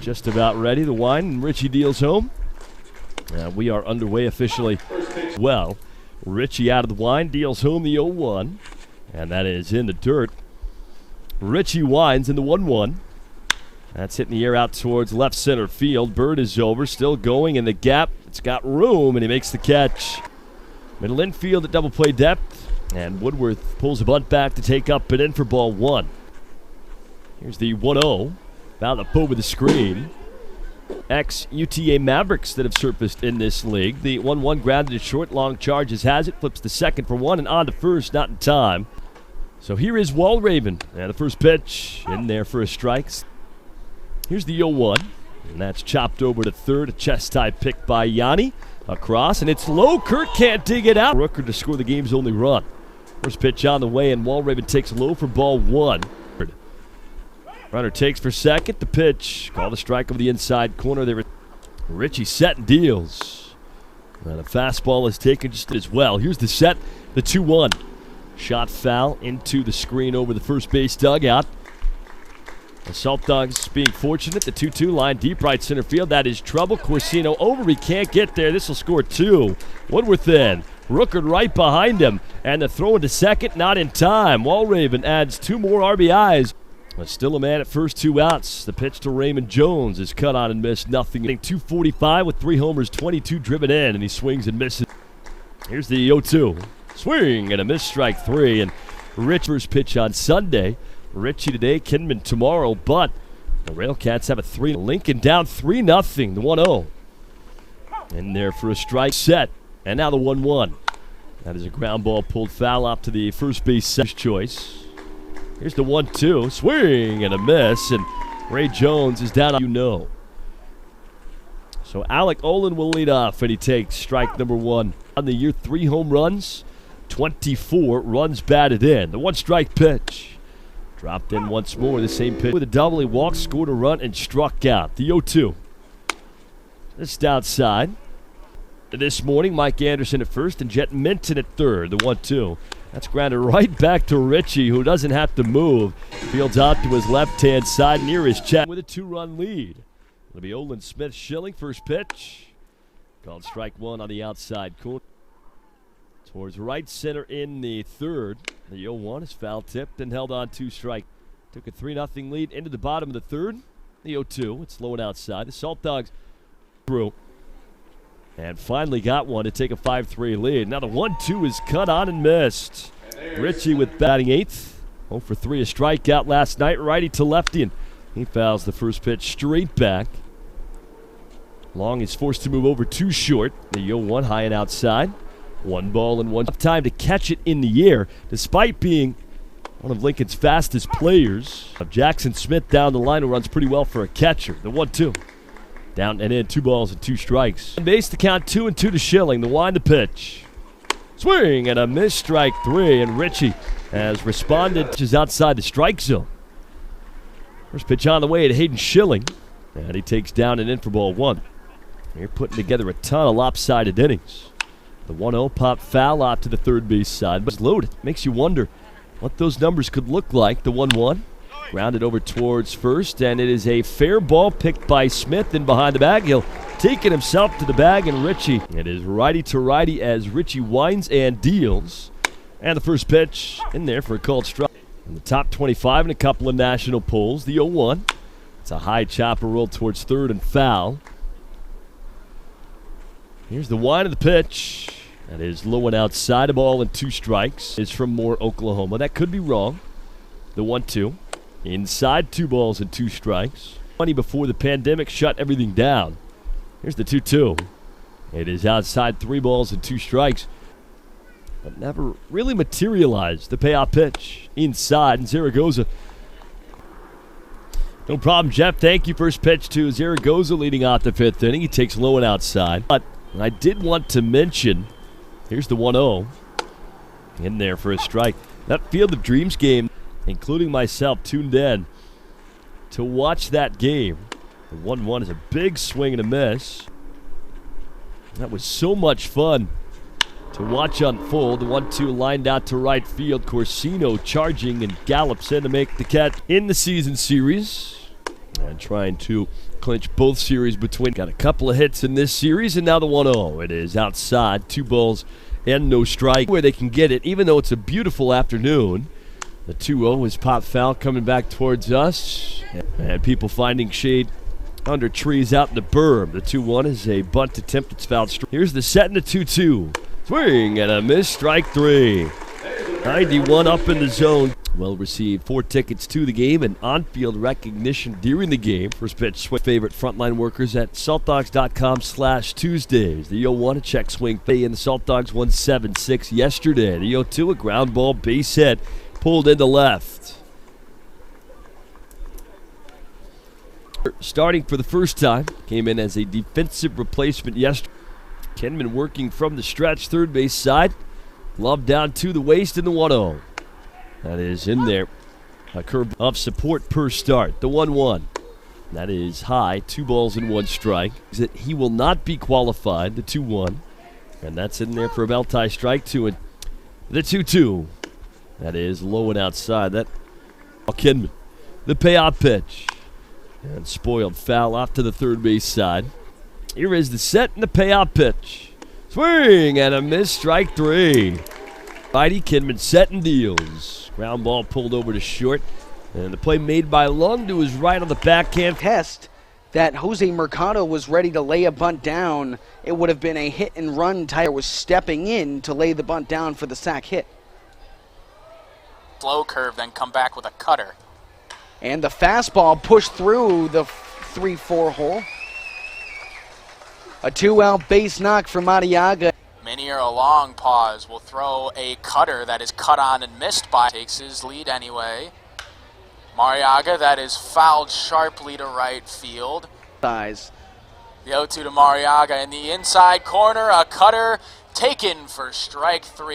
Just about ready. The wine, and Richie deals home. We are underway officially. Well, Richie out of the wine, deals home the 0-1. And that is in the dirt. Richie winds in the 1-1. That's hitting the air out towards left center field. Bird is over, still going in the gap. It's got room, and he makes the catch. Middle infield at double play depth. And Woodworth pulls a bunt back to take up and in for ball 1. Here's the 1-0. Fouled up over the screen. Ex-UTA Mavericks that have surfaced in this league. The 1-1 grounded to short, long charges has it. Flips to second for 1 and on to first, not in time. So here is Walraven. And the first pitch in there for a strike. Here's the 0-1. And that's chopped over to third. A chest-high pick by Yanni. Across, and it's low. Kurt can't dig it out. Rooker to score the game's only run. First pitch on the way, and Walraven takes low for ball 1. Runner takes for second. The pitch. Called a strike over the inside corner there. Richie set and deals. And a fastball is taken just as well. Here's the set. The 2-1. Shot foul into the screen over the first base dugout. The Salt Dogs being fortunate. The 2-2 line deep right center field. That is trouble. Corsino over. He can't get there. This will score 2. Woodworth in. Rooker right behind him. And the throw into second. Not in time. Walraven adds 2 more RBIs. But still a man at first, 2 outs. The pitch to Raymond Jones is cut on and missed. Nothing. 245 with 3 homers, 22 driven in. And he swings and misses. Here's the 0-2. Swing and a miss, strike 3. And Rich first pitch on Sunday. Richie today, Kinman tomorrow, but the Railcats have a 3. Lincoln down 3-0, the 1-0. In there for a strike set, and now the 1-1. That is a ground ball pulled foul off to the first base choice. Here's the 1-2, swing and a miss, and Ray Jones is down, So Alec Olund will lead off, and he takes strike number 1. On the year, 3 home runs, 24 runs batted in. The 1-strike pitch. Dropped in once more, the same pitch. With a double, he walked, scored a run, and struck out. The 0-2. Just outside. This morning, Mike Anderson at first and Jet Minton at third. The 1-2. That's grounded right back to Richie, who doesn't have to move. Fields out to his left-hand side near his chest with a 2-run lead. It'll be Olin Smith Schilling, first pitch. Called strike 1 on the outside corner. Towards right center in the third. The 0-1 is foul tipped and held on 2 strike. Took a 3-0 lead into the bottom of the third. The 0-2, it's low and outside. The Salt Dogs through. And finally got one to take a 5-3 lead. Now the 1-2 is cut on and missed. Richie with batting 8th. 0 for 3, a strikeout last night. Righty to lefty, and he fouls the first pitch straight back. Long is forced to move over too short. The 0-1 high and outside. 1 ball and 1 time to catch it in the air, despite being one of Lincoln's fastest players. Jackson Smith down the line, who runs pretty well for a catcher. The 1-2. Down and in, 2 balls and 2 strikes. On base to count 2-2 to Schilling. The wind to pitch. Swing and a miss, strike 3. And Richie has responded, just outside the strike zone. First pitch on the way to Hayden Schilling. And he takes down and in for ball 1. You're putting together a ton of lopsided innings. The 1-0 pop foul out to the third base side, but it's loaded. Makes you wonder what those numbers could look like. The 1-1 grounded over towards first, and it is a fair ball picked by Smith in behind the bag. He'll take it himself to the bag, and Richie. It is righty to righty as Richie winds and deals. And the first pitch in there for a called strike. In the top 25 in a couple of national polls. The 0-1. It's a high chopper roll towards third and foul. Here's the wind of the pitch. That is low and outside, a ball and 2 strikes. It's from Moore, Oklahoma. That could be wrong. The 1-2. Inside, 2 balls and 2 strikes. Funny, before the pandemic shut everything down. Here's the 2-2. It is outside, 3 balls and 2 strikes. But never really materialized. The payoff pitch inside, and Zaragoza. No problem, Jeff. Thank you. First pitch to Zaragoza leading off the 5th inning. He takes low and outside. But I did want to mention, here's the 1-0. In there for a strike. That Field of Dreams game, including myself, tuned in to watch that game. The 1-1 is a big swing and a miss. That was so much fun to watch unfold. The 1-2 lined out to right field. Corsino charging and gallops in to make the catch in the season series. And trying to clinch both series between. Got a couple of hits in this series, and now the 1-0. It is outside, 2 balls and no strike. Where they can get it, even though it's a beautiful afternoon. The 2-0 is pop foul coming back towards us. And people finding shade under trees out in the berm. The 2-1 is a bunt attempt. It's fouled straight. Here's the set and the 2-2. Swing and a miss, strike 3. 91 up in the zone. Will receive 4 tickets to the game and on-field recognition during the game. First pitch, swing. Favorite frontline workers at saltdogs.com/Tuesdays. The 0-1, a check swing. And the Salt Dogs won 7-6 yesterday. The 0-2, a ground ball base hit pulled into left. Starting for the first time, came in as a defensive replacement yesterday. Kenman working from the stretch, third base side. Glove down to the waist in the 1-0. That is in there. A curve of support per start. The 1-1. That is high. 2 balls and 1 strike. He will not be qualified. The 2-1. And that's in there for a belt tie strike 2. And the 2-2. That is low and outside. That Kenman. The payoff pitch. And spoiled foul off to the third base side. Here is the set and the payoff pitch. Swing and a miss, strike 3. Righty Kenman set and deals. Ground ball pulled over to short. And the play made by Lund, who was right on the backhand. Test that Jose Mercado was ready to lay a bunt down. It would have been a hit and run. Tyler was stepping in to lay the bunt down for the sac hit. Slow curve, then come back with a cutter. And the fastball pushed through the 3-4 hole. A 2-out base knock for Marriaga. Minier, a long pause, will throw a cutter that is cut on and missed by. Takes his lead anyway. Marriaga, that is fouled sharply to right field. Size. The 0-2 to Marriaga in the inside corner, a cutter taken for strike 3.